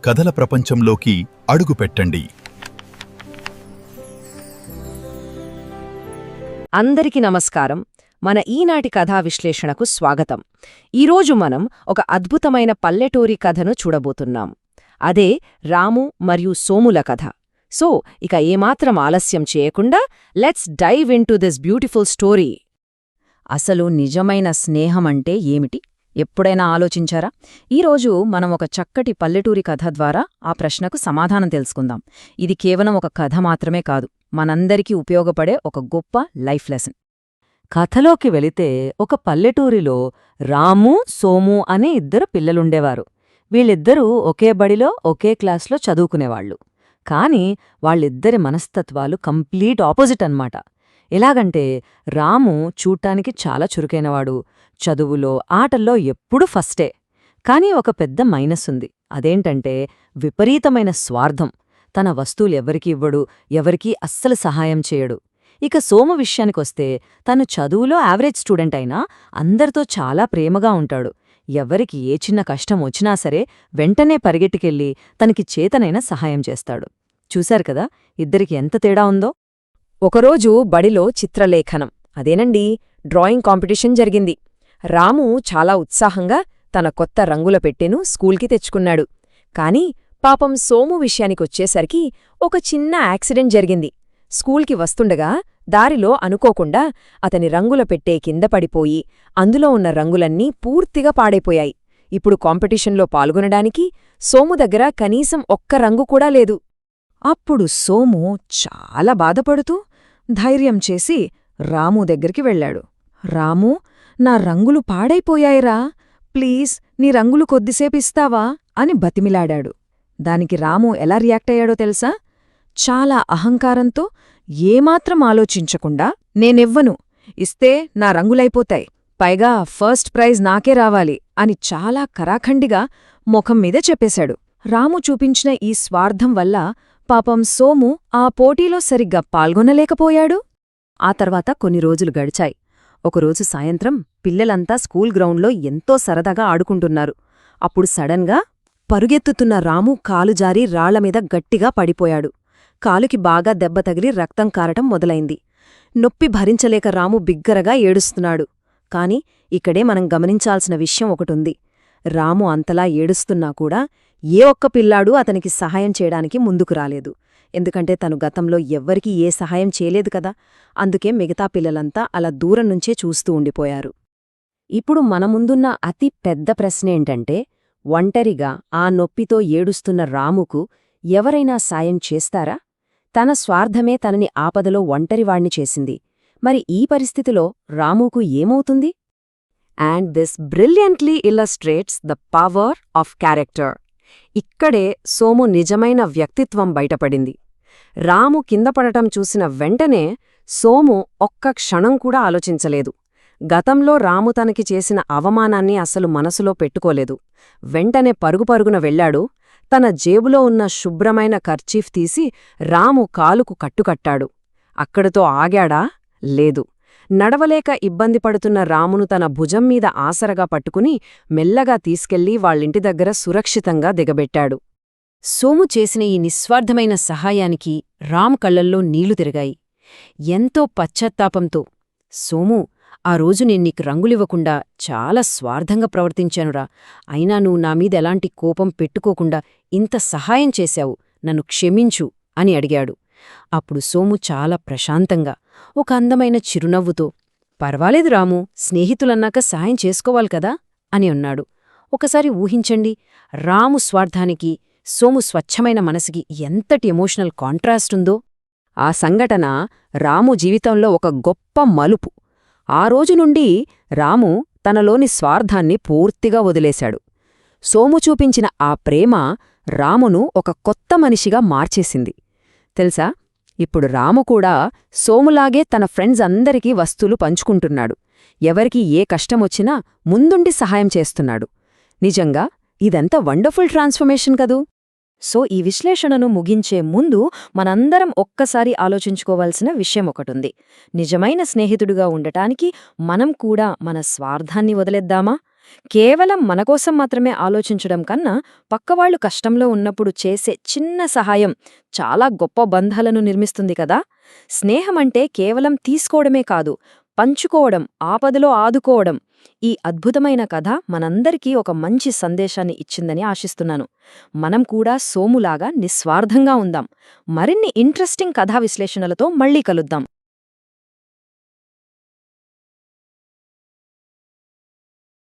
కథల ప్రపంచంలోకి అడుగుపెట్టండి. అందరికీ నమస్కారం. మన ఈనాటి కథా విశ్లేషణకు స్వాగతం. ఈరోజు మనం ఒక అద్భుతమైన పల్లెటూరి కథను చూడబోతున్నాం. అదే రాము మరియు సోముల కథ. సో ఇక ఏమాత్రం ఆలస్యం చేయకుండా let's dive into this beautiful story. అసలు నిజమైన స్నేహమంటే ఏమిటి? ఎప్పుడైనా ఆలోచించారా? ఈరోజు మనం ఒక చక్కటి పల్లెటూరి కథ ద్వారా ఆ ప్రశ్నకు సమాధానం తెలుసుకుందాం. ఇది కేవలం ఒక కథ మాత్రమే కాదు, మనందరికీ ఉపయోగపడే ఒక గొప్ప లైఫ్ లెసన్. కథలోకి వెళితే ఒక పల్లెటూరిలో రాము, సోము అనే ఇద్దరు పిల్లలుండేవారు. వీళ్ళిద్దరూ ఒకే బడిలో ఒకే క్లాస్లో చదువుకునేవాళ్లు. కాని వాళ్ళిద్దరి మనస్తత్వాలు కంప్లీట్ ఆపోజిట్ అన్నమాట. ఎలాగంటే రాము చూడ్డానికి చాలా చురుకైనవాడు, చదువులో ఆటల్లో ఎప్పుడూ ఫస్టే. కాని ఒక పెద్ద మైనస్ ఉంది. అదేంటంటే విపరీతమైన స్వార్థం. తన వస్తువులు ఎవరికీ ఇవ్వడు, ఎవరికీ అస్సలు సహాయం చేయడు. ఇక సోము విషయానికొస్తే తను చదువులో యావరేజ్ స్టూడెంట్ అయినా అందరితో చాలా ప్రేమగా ఉంటాడు. ఎవరికి ఏ చిన్న కష్టం వచ్చినా సరే వెంటనే పరిగెట్టుకెళ్ళి తనకి చేతనైన సహాయం చేస్తాడు. చూశారు కదా ఇద్దరికి ఎంత తేడా ఉందో. ఒకరోజు బడిలో చిత్రలేఖనం, అదేనండి డ్రాయింగ్ కాంపిటీషన్ జరిగింది. రాము చాలా ఉత్సాహంగా తన కొత్త రంగుల పెట్టెను స్కూల్కి తెచ్చుకున్నాడు. కాని పాపం సోము విషయానికొచ్చేసరికి ఒక చిన్న యాక్సిడెంట్ జరిగింది. స్కూల్కి వస్తుండగా దారిలో అనుకోకుండా అతని రంగుల పెట్టె కింద పడిపోయి అందులో ఉన్న రంగులన్నీ పూర్తిగా పాడైపోయాయి. ఇప్పుడు కాంపిటీషన్లో పాల్గొనడానికి సోము దగ్గర కనీసం ఒక్క రంగు కూడా లేదు. అప్పుడు సోము చాలా బాధపడుతూ ధైర్యం చేసి రాము దగ్గరికి వెళ్లాడు. రాము, నా రంగులు పాడైపోయాయిరా, ప్లీజ్ నీ రంగులు కొద్దిసేపిస్తావా అని బతిమిలాడాడు. దానికి రాము ఎలా రియాక్ట్ అయ్యాడో తెలుసా? చాలా అహంకారంతో ఏమాత్రం ఆలోచించకుండా నేనివ్వను, ఇస్తే నా రంగులైపోతాయి, పైగా ఫస్ట్ ప్రైజ్ నాకే రావాలి అని చాలా కరాఖండిగా ముఖం మీద చెప్పేశాడు. రాము చూపించిన ఈ స్వార్థం వల్ల పాపం సోము ఆ పోటీలో సరిగ్గా పాల్గొనలేకపోయాడు. ఆ తర్వాత కొన్ని రోజులు గడిచాయి. ఒకరోజు సాయంత్రం పిల్లలంతా స్కూల్ గ్రౌండ్లో ఎంతో సరదాగా ఆడుకుంటున్నారు. అప్పుడు సడన్గా పరుగెత్తుతున్న రాము కాలు జారి రాళ్లమీద గట్టిగా పడిపోయాడు. కాలుకి బాగా దెబ్బ తగిలి రక్తం కారటం మొదలైంది. నొప్పి భరించలేక రాము బిగ్గరగా ఏడుస్తున్నాడు. కాని ఇక్కడే మనం గమనించాల్సిన విషయం ఒకటుంది. రాము అంతలా ఏడుస్తున్నా కూడా ఏ ఒక్క పిల్లాడూ అతనికి సహాయం చేయడానికి ముందుకు రాలేదు. ఎందుకంటే తను గతంలో ఎవ్వరికీ ఏ సహాయం చేయలేదు కదా. అందుకే మిగతా పిల్లలంతా అలా దూరం నుంచే చూస్తూ ఉండిపోయారు. ఇప్పుడు మన ముందున్న అతి పెద్ద ప్రశ్నేంటంటే, ఒంటరిగా ఆ నొప్పితో ఏడుస్తున్న రాముకు ఎవరైనా సాయం చేస్తారా? తన స్వార్థమే తనని ఆపదలో ఒంటరివాణ్ణి చేసింది. మరి ఈ పరిస్థితిలో రాముకు ఏమవుతుంది? And this brilliantly illustrates the power of character. ఇక్కడే సోము నిజమైన వ్యక్తిత్వం బయటపడింది. రాము కిందపడటం చూసిన వెంటనే సోము ఒక్క క్షణం కూడా ఆలోచించలేదు. గతంలో రాము తనకి చేసిన అవమానాన్ని అసలు మనసులో పెట్టుకోలేదు. వెంటనే పరుగుపరుగున వెళ్లాడు. తన జేబులో ఉన్న శుభ్రమైన కర్చీఫ్ తీసి రాము కాలుకు కట్టుకట్టాడు. అక్కడితో ఆగాడా? లేదు. నడవలేక ఇబ్బంది పడుతున్న రామును తన భుజం మీద ఆసరగా పట్టుకుని మెల్లగా తీసుకెళ్లి వాళ్ళింటి దగ్గర సురక్షితంగా దిగబెట్టాడు. సోము చేసిన ఈ నిస్వార్థమైన సహాయానికి రామ్ కళ్లల్లో నీళ్లు తిరిగాయి. ఎంతో పశ్చాత్తాపంతో, సోము, ఆ రోజు నేన్నీకు రంగులివ్వకుండా చాలా స్వార్థంగా ప్రవర్తించానురా. అయినా నువ్వు నామీదెలాంటి కోపం పెట్టుకోకుండా ఇంత సహాయం చేశావు, నన్ను క్షమించు అని అడిగాడు. అప్పుడు సోము చాలా ప్రశాంతంగా ఒక అందమైన చిరునవ్వుతో, పర్వాలేదు రాము, స్నేహితులన్నాక సాయం చేసుకోవాలి కదా అని అన్నాడు. ఒకసారి ఊహించండి, రాము స్వార్థానికి సోము స్వచ్ఛమైన మనసుకి ఎంతటి ఎమోషనల్ కాంట్రాస్ట్ ఉందో. ఆ సంఘటన రాము జీవితంలో ఒక గొప్ప మలుపు. ఆ రోజు నుండి రాము తనలోని స్వార్థాన్ని పూర్తిగా వదిలేశాడు. సోము చూపించిన ఆ ప్రేమ రామును ఒక కొత్త మనిషిగా మార్చేసింది. తెలుసా, ఇప్పుడు రాము కూడా సోములాగే తన ఫ్రెండ్స్ అందరికీ వస్తువులు పంచుకుంటున్నాడు. ఎవరికి ఏ కష్టమొచ్చినా ముందుండి సహాయం చేస్తున్నాడు. నిజంగా ఇదెంత వండర్ఫుల్ ట్రాన్స్ఫర్మేషన్ కదూ. సో ఈ విశ్లేషణను ముగించే ముందు మనందరం ఒక్కసారి ఆలోచించుకోవాల్సిన విషయం ఒకటుంది. నిజమైన స్నేహితుడుగా ఉండటానికి మనం కూడా మన స్వార్థాన్ని వదిలేద్దామా? కేవలం మనకోసం మాత్రమే ఆలోచించడం కన్నా పక్కవాళ్లు కష్టంలో ఉన్నప్పుడు చేసే చిన్న సహాయం చాలా గొప్ప బంధాలను నిర్మిస్తుంది కదా. స్నేహమంటే కేవలం తీసుకోవడమే కాదు, పంచుకోవడం, ఆపదలో ఆదుకోవడం. ఈ అద్భుతమైన కథ మనందరికీ ఒక మంచి సందేశాన్ని ఇచ్చిందని ఆశిస్తున్నాను. మనం కూడా సోములాగా నిస్వార్థంగా ఉందాం. మరిన్ని ఇంట్రెస్టింగ్ కథా విశ్లేషణలతో మళ్ళీ కలుద్దాం.